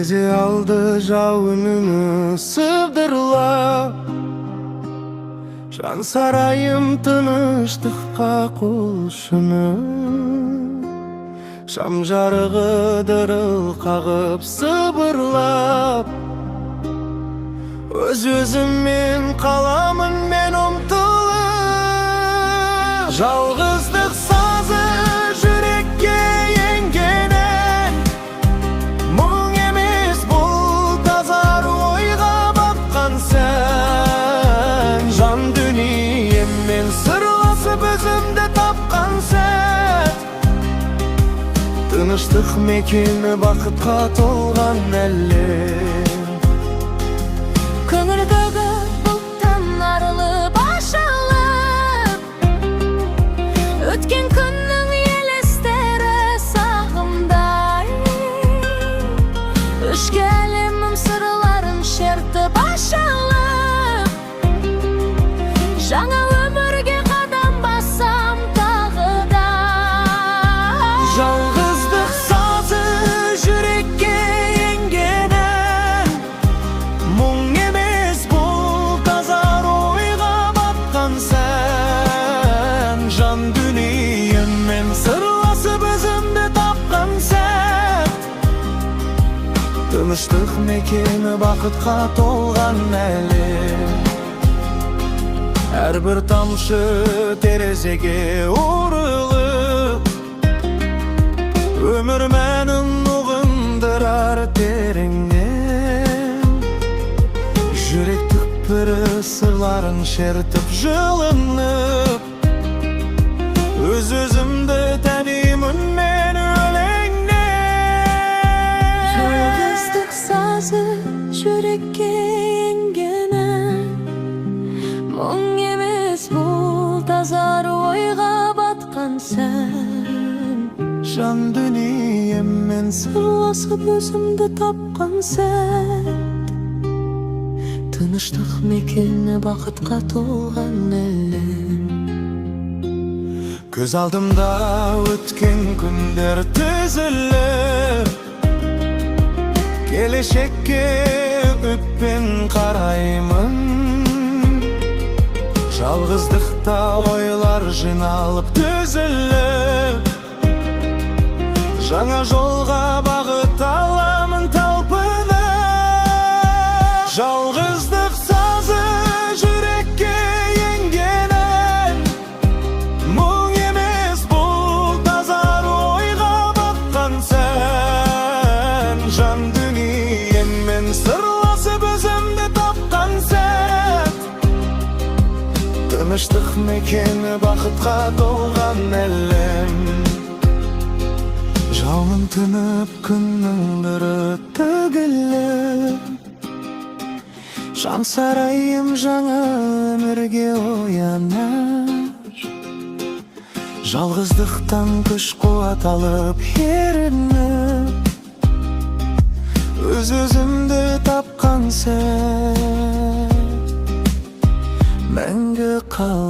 терезе алды жауынын сыбдырлап, жан сарайым тыныштыкка кулшынып, шам жарыгы дырыл кагып сыбырлап, өз-өзүммен каламын мен умтулуп. Жалгыздык сазы жүрекке эңгенен, мұң емес бұл тазар ойға батқан сән. Жан дүниеммен сырласып өзімді тапқан сәт, тыныштық мекені бақытқа толған әлем. Көңілдегі бұлттан арылып ашылып, өткен күннің елестері сағымдай, ішкі әлемім сырларын шертіп ашылып, жаңа өмірге қадам бассам тағы да. Жалғыздық сазы жүрекке енгенен, мұң емес бұл тазар ойға батқан сән. Жан дүниеммен сырласып өзімді тапқан сәт, тыныштық мекені бақытқа толған әлем. Әрбір тамшы терезеге ұрылып, өмір мәнін ұғындырар тереңнен. Жүрек түкпірі сырларын шертіп жылынып, өз-өзімді танимын мен өлеңнен. Жалғыздық сазы жүрекке енгенен, мұң емес бұл тазар ойға батқан сән. Жан дүниеммен Сырласып өзімді тапқан сәт, тыныштық мекені бақытқа толған әлем. көз алдымда өткен күндер тізіліп, келешекке үмітпен қараймын. Жалғыздықта ойлар жиналып түзіліп, жаңа жолға бағыт аламын талпынып. Жалғыздық сазы жүрекке енгенен, мұң емес бұл тазар ойға батқан сән. Жан дүниеммен сырласып өзімді тапқан сәт, тыныштық мекені бақытқа толған әлем. Жауын тынып күннің нұры төгіліп, жан сарайым жаңа өмірге оянар. Жалғыздықтан күш қуат алып ерініп, өз-өзімді тапқан сәт, мәңгі қал